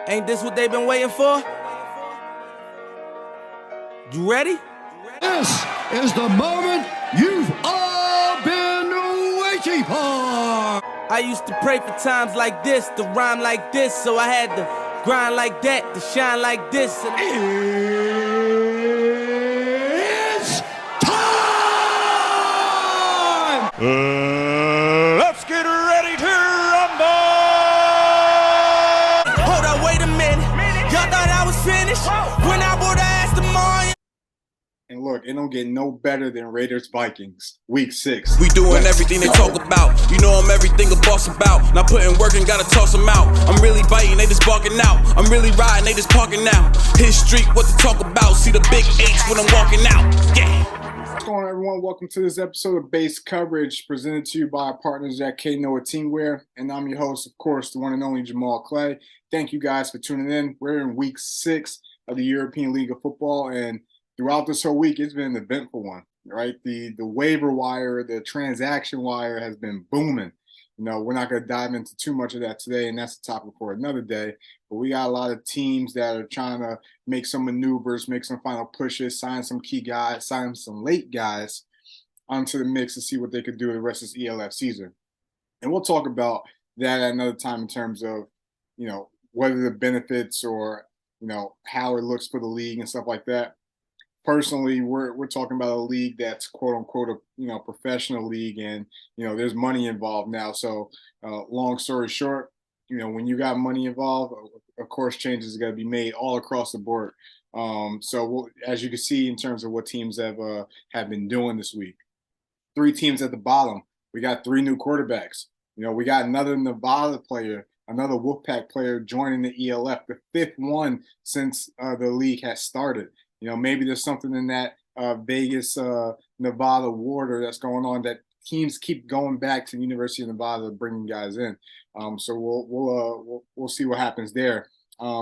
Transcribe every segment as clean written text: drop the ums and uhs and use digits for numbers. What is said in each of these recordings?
Ain't this what they've been waiting for? You ready? This is the moment you've all been waiting for. I used to pray for times like this, to rhyme like this, so I had to grind like that, to shine like this. It's time! Let's get ready to rumble! Hold up, wait a minute. Y'all thought I was finished? When I would have asked them all. And look, it don't get no better than Raiders Vikings, week 6. We doing everything they talk about. You know I'm everything a boss about. Not putting work and gotta toss them out. I'm really biting, they just barking out. I'm really riding, they just parking out. His street, what to talk about. See the big H when I'm walking out. Yeah. What's going on, everyone? Welcome to this episode of Base Coverage, presented to you by our partners at Knoah Teamwear. And I'm your host, of course, the one and only Jamal Clay. Thank you guys for tuning in. We're in week 6 of the European League of Football, and throughout this whole week, it's been an eventful one, right? The waiver wire, the transaction wire has been booming. You know, we're not going to dive into too much of that today, and that's a topic for another day. But we got a lot of teams that are trying to make some maneuvers, make some final pushes, sign some key guys, sign some late guys onto the mix to see what they could do the rest of this ELF season. And we'll talk about that at another time in terms of, you know, whether the benefits or, you know, how it looks for the league and stuff like that. Personally, we're talking about a league that's quote unquote a professional league, and there's money involved now. So long story short, when you got money involved, of course changes are going to be made all across the board. As you can see in terms of what teams have been doing this week, 3 teams at the bottom. We got 3 new quarterbacks. We got another Nevada player, another Wolfpack player joining the ELF, the 5th one since the league has started. Maybe there's something in that Vegas, Nevada water that's going on that teams keep going back to the University of Nevada bringing guys in. So we'll see what happens there.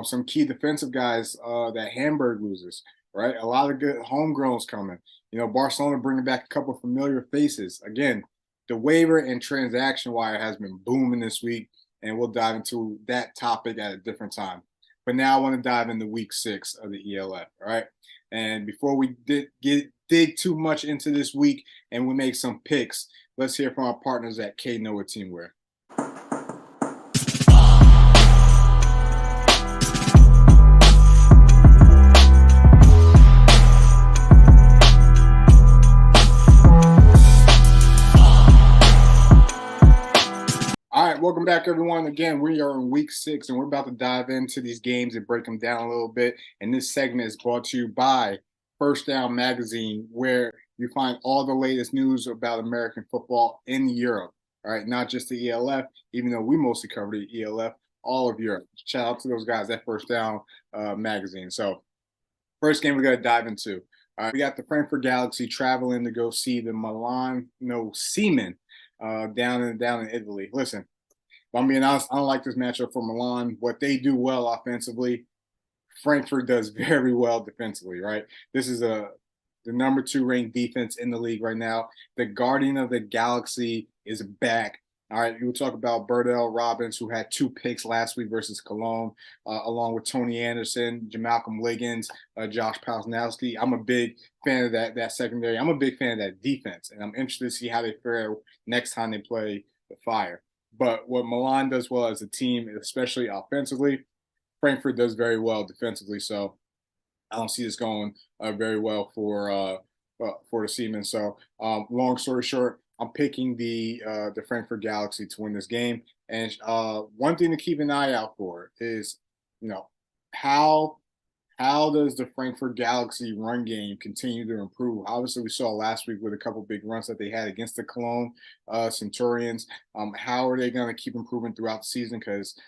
Some key defensive guys that Hamburg loses, right? A lot of good homegrowns coming. Barcelona bringing back a couple of familiar faces. Again, the waiver and transaction wire has been booming this week, and we'll dive into that topic at a different time. But now I want to dive into week 6 of the ELF, all right? And before we dig too much into this week and we make some picks, let's hear from our partners at Knoah Teamwear. All right, welcome back, everyone. Again, we are in week 6, and we're about to dive into these games and break them down a little bit. And this segment is brought to you by First Down Magazine, where you find all the latest news about American football in Europe. All right, not just the ELF, even though we mostly cover the ELF, all of Europe. Shout out to those guys at First Down Magazine. So, first game we're going to dive into. All right, we got the Frankfurt Galaxy traveling to go see the Milan Seamen down in Italy. Listen, if I'm being honest, I don't like this matchup for Milan. What they do well offensively, Frankfurt does very well defensively, right? This is the number 2 ranked defense in the league right now. The Guardian of the Galaxy is back. All right, we'll talk about Burdell Robbins, who had 2 picks last week versus Cologne, along with Tony Anderson, Jamalcolm Liggins, Josh Palsnowski. I'm a big fan of that secondary. I'm a big fan of that defense, and I'm interested to see how they fare next time they play the Fire. But what Milan does well as a team, especially offensively, Frankfurt does very well defensively. So I don't see this going very well for the Seamen. So long story short, I'm picking the Frankfurt Galaxy to win this game. And one thing to keep an eye out for is, how does the Frankfurt Galaxy run game continue to improve? Obviously, we saw last week with a couple big runs that they had against the Cologne Centurions. How are they going to keep improving throughout the season? Because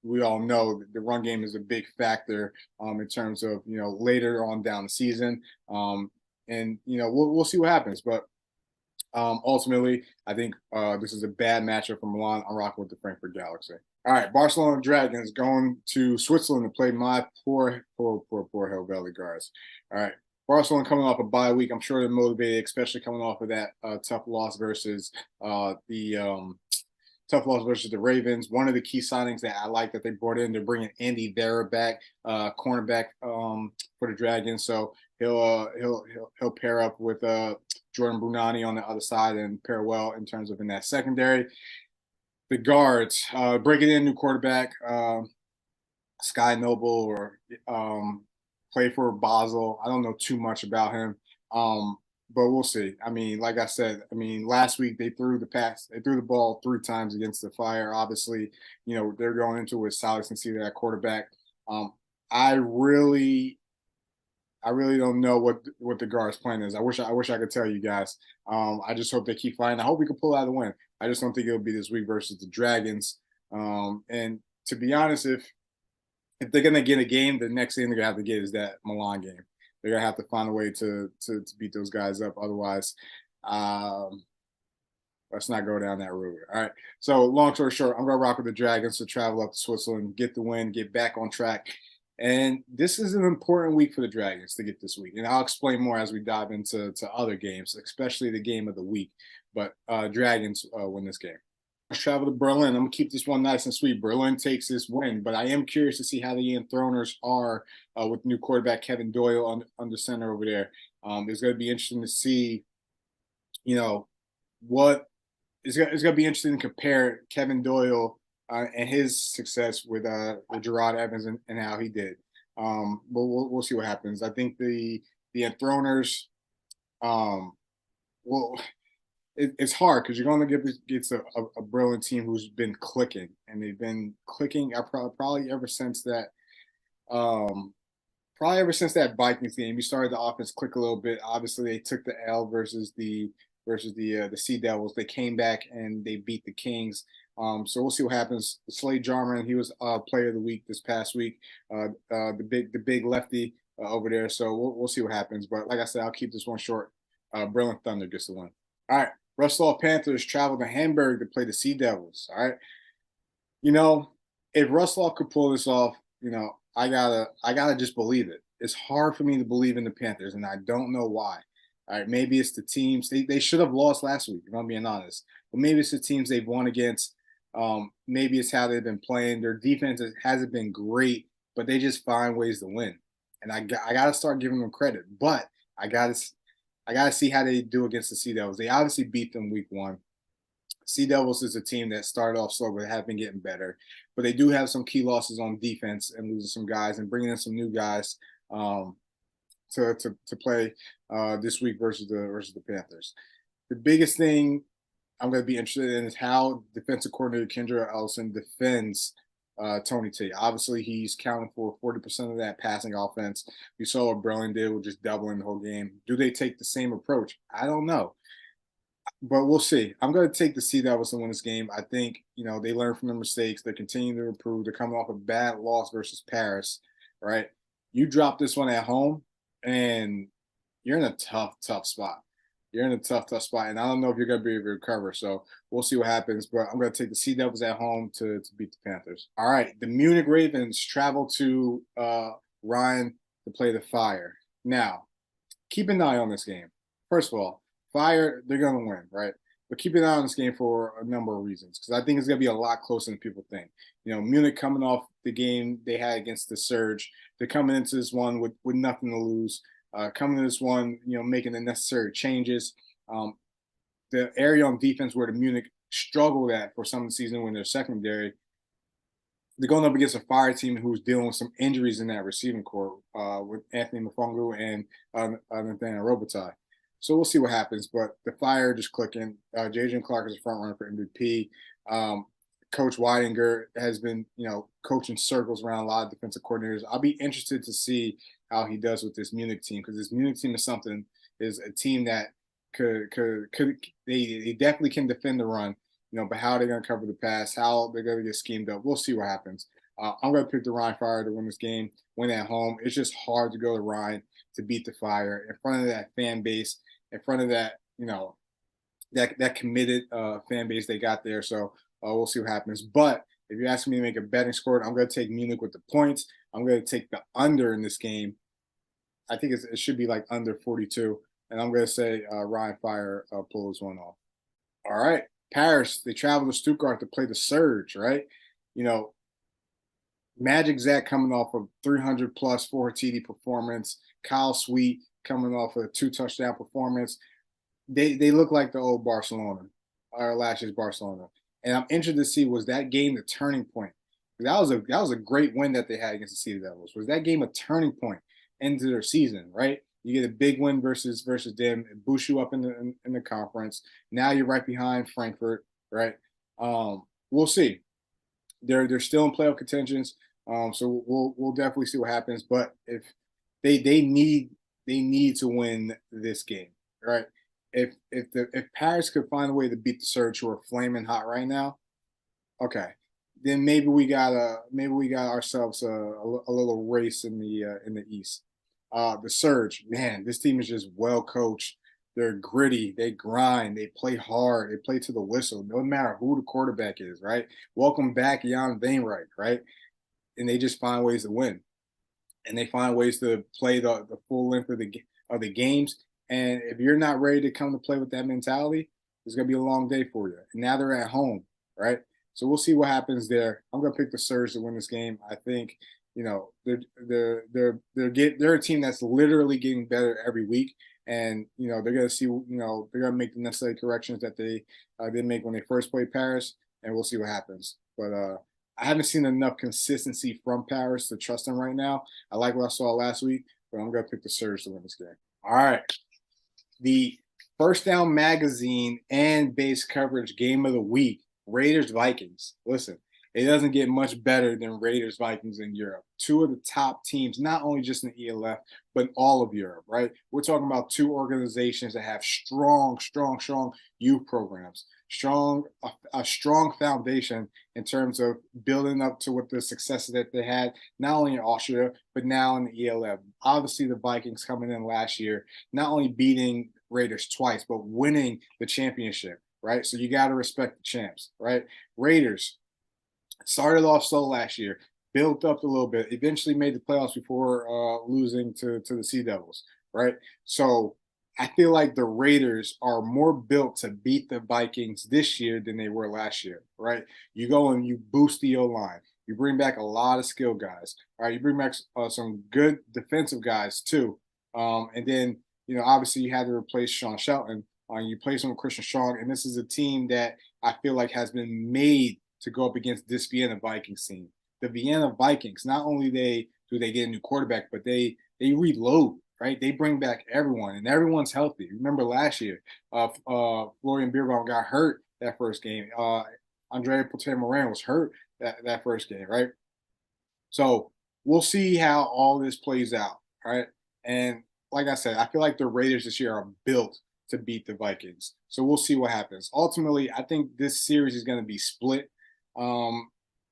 we all know that the run game is a big factor in terms of, later on down the season. And we'll see what happens. But ultimately, I think this is a bad matchup for Milan. I'm rocking with the Frankfurt Galaxy. All right, Barcelona Dragons going to Switzerland to play my poor Helvetia guards. All right, Barcelona coming off a bye week. I'm sure they're motivated, especially coming off of that tough loss versus the tough loss versus the Ravens. One of the key signings that I like that they brought in, they're bringing Andy Vera back, cornerback for the Dragons. So he'll pair up with Jordan Brunani on the other side and pair well in terms of in that secondary. The guards, breaking in new quarterback, Sky Noble, or play for Basel. I don't know too much about him, but we'll see. I mean, like I said, last week they threw the ball 3 times against the Fire. Obviously, they're going into it with Silas and Cedar at quarterback. I really don't know what the guards' plan is. I wish I could tell you guys. I just hope they keep fighting. I hope we can pull out the win. I just don't think it'll be this week versus the Dragons. And to be honest, if they're gonna get a game, the next thing they're gonna have to get is that Milan game. They're gonna have to find a way to beat those guys up. Otherwise, let's not go down that road. All right. So long story short, I'm gonna rock with the Dragons to travel up to Switzerland, get the win, get back on track. And this is an important week for the Dragons to get this week. And I'll explain more as we dive into other games, especially the game of the week. But Dragons win this game. Let's travel to Berlin. I'm going to keep this one nice and sweet. Berlin takes this win, but I am curious to see how the Enthroners are with new quarterback Kevin Doyle on the center over there. It's going to be interesting to see, what it's going to be interesting to compare Kevin Doyle and his success with Gerard Evans and how he did. But we'll see what happens. I think the Enthroners, it's hard because you're going to get against a Berlin team who's been clicking, and they've been clicking probably ever since that Vikings game. You started the offense click a little bit. Obviously, they took the L versus the Sea Devils. They came back and they beat the Kings. So we'll see what happens. Slade Jarman, he was player of the week this past week. The big lefty over there. So we'll see what happens. But like I said, I'll keep this one short. Berlin Thunder gets the win. All right. Russell Panthers travel to Hamburg to play the Sea Devils. All right. If Russell could pull this off, I gotta just believe it. It's hard for me to believe in the Panthers, and I don't know why. All right, maybe it's the teams they should have lost last week, if I'm being honest. But maybe it's the teams they've won against. Maybe it's how they've been playing. Their defense hasn't been great, but they just find ways to win. And I gotta start giving them credit. But I gotta see how they do against the Sea Devils. They obviously beat them week 1. Sea Devils is a team that started off slow, but have been getting better. But they do have some key losses on defense and losing some guys and bringing in some new guys to play this week versus the Panthers. The biggest thing I'm going to be interested in is how defensive coordinator Kendra Ellison defends Tony T. Obviously, he's counting for 40% of that passing offense. You saw what Berlin did with just doubling the whole game. Do they take the same approach? I don't know. But we'll see. I'm going to take the Sea Devils to win this game. I think, they learn from their mistakes. They're continuing to improve. They're coming off a bad loss versus Paris, right? You drop this one at home, and you're in a tough spot. You're in a tough spot, and I don't know if you're going to be able to recover. So we'll see what happens. But I'm going to take the Sea Devils at home to beat the Panthers. All right, the Munich Ravens travel to Rhein to play the Fire. Now, keep an eye on this game. First of all, Fire, they're going to win, right? But keep an eye on this game for a number of reasons, because I think it's going to be a lot closer than people think. Munich coming off the game they had against the Surge. They're coming into this one with nothing to lose. Coming to this one, making the necessary changes. The area on defense where the Munich struggled at for some of the season when they're secondary, they're going up against a Fire team who's dealing with some injuries in that receiving corps with Anthony Mfongu and Nathaniel Robitaille. So we'll see what happens. But the Fire just clicking. J.J. Clark is a front runner for MVP. Coach Weidinger has been, coaching circles around a lot of defensive coordinators. I'll be interested to see how he does with this Munich team, because this Munich team is a team that they definitely can defend the run, but how they're going to cover the pass, how they're going to get schemed up. We'll see what happens. I'm going to pick the Rhein Fire to win this game, win at home. It's just hard to go to Rhein to beat the Fire in front of that fan base, in front of that, that committed fan base they got there. So we'll see what happens. But if you're asking me to make a betting score, I'm going to take Munich with the points. I'm going to take the under in this game. I think it should be like under 42. And I'm going to say Rhein Fire pulls one off. All right. Paris, they travel to Stuttgart to play the Surge, right? You know, Magic Zach coming off of 300 plus 4 TD performance. Kyle Sweet coming off of a 2 touchdown performance. They look like the old Barcelona, or last year's Barcelona. And I'm interested to see, was that game the turning point? That was a great win that they had against the Sea Devils. Was that game a turning point into their season, right? You get a big win versus them, it boosts you up in the conference. Now you're right behind Frankfurt, right? We'll see. They're still in playoff contentions, so we'll definitely see what happens. But if they need to win this game, right? If Paris could find a way to beat the Surge, who are flaming hot right now, okay, then maybe we got ourselves a little race in the East. The Surge, man, this team is just well coached. They're gritty, they grind, they play hard, they play to the whistle, no matter who the quarterback is, right? Welcome back, Jan Wainwright, right? And they just find ways to win, and they find ways to play the full length of the games. And if you're not ready to come to play with that mentality, it's gonna be a long day for you. And now they're at home, right? So we'll see what happens there. I'm gonna pick the Surge to win this game. I think, you know, they're a team that's literally getting better every week, and you know they're gonna see, you know, they're gonna make the necessary corrections that they didn't make when they first played Paris, and we'll see what happens. But I haven't seen enough consistency from Paris to trust them right now. I like what I saw last week, but I'm gonna pick the Surge to win this game. All right. The First Down Magazine and base coverage game of the week, Raiders Vikings. Listen, it doesn't get much better than Raiders Vikings in Europe. Two of the top teams, not only just in the ELF, but in all of Europe, right? We're talking about two organizations that have strong youth programs, a strong foundation in terms of building up to what the successes that they had, not only in Austria, but now in the ELF. Obviously, the Vikings coming in last year, not only beating Raiders twice, but winning the championship, right? So you got to respect the champs, right? Raiders started off slow last year, built up a little bit, eventually made the playoffs before losing to the Sea Devils, right? So I feel like the Raiders are more built to beat the Vikings this year than they were last year, right? You go and you boost the O-line. You bring back a lot of skill guys, right? You bring back some good defensive guys too. And then, you know, obviously you had to replace Sean Shelton. You place him with Christian Strong, and this is a team that I feel like has been made to go up against this Vienna Vikings team. The Vienna Vikings, not only do they get a new quarterback, but they reload, right? They bring back everyone, and everyone's healthy. Remember last year, Florian Bierbaum got hurt that first game. Andrea Poté-Morin was hurt that first game, right? So we'll see how all this plays out, right? And like I said, I feel like the Raiders this year are built to beat the Vikings. So we'll see what happens. Ultimately, I think this series is going to be split.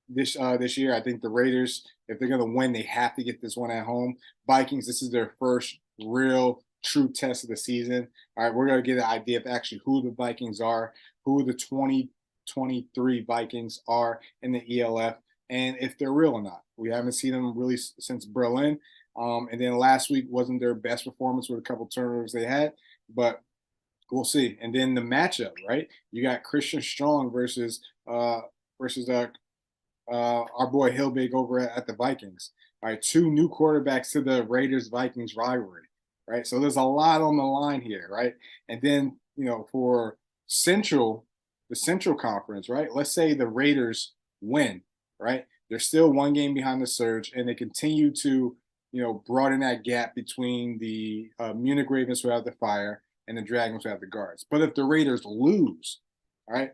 This year, I think the Raiders, if they're going to win, they have to get this one at home. Vikings, this is their first real true test of the season. All right, we're going to get an idea of actually who the Vikings are, who the 2023 Vikings are in the ELF, and if they're real or not. We haven't seen them really since Berlin. And then last week wasn't their best performance with a couple turnovers they had, but we'll see. And then the matchup, right? You got Christian Strong versus our boy Hilbig over at the Vikings. All right, two new quarterbacks to the Raiders-Vikings rivalry, right? So there's a lot on the line here, right? And then, you know, for the Central Conference, right? Let's say the Raiders win, right? They're still one game behind the Surge, and they continue to, you know, broaden that gap between the Munich Ravens who have the fire and the Dragons who have the guards. But if the Raiders lose, all right,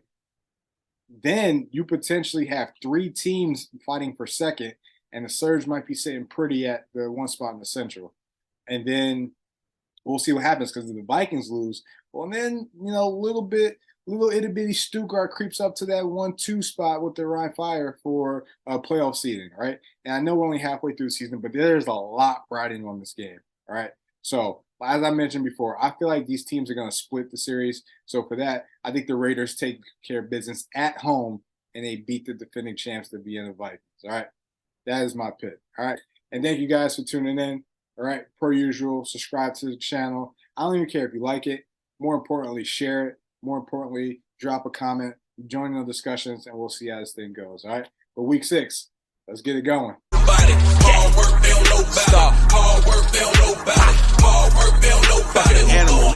then you potentially have three teams fighting for second, and the Surge might be sitting pretty at the one spot in the Central. And then we'll see what happens, because if the Vikings lose, well, then, you know, little itty bitty Stuttgart creeps up to that 1-2 spot with the Rhein Fire for playoff seeding, right? And I know we're only halfway through the season, but there's a lot riding on this game, all right? So as I mentioned before, I feel like these teams are going to split the series. So for that, I think the Raiders take care of business at home, and they beat the defending champs, the Vienna Vikings, all right? That is my pick, all right? And thank you guys for tuning in, all right? Per usual, subscribe to the channel. I don't even care if you like it. More importantly, share it. More importantly, drop a comment, join in the discussions, and we'll see how this thing goes. All right. But week 6, let's get it going.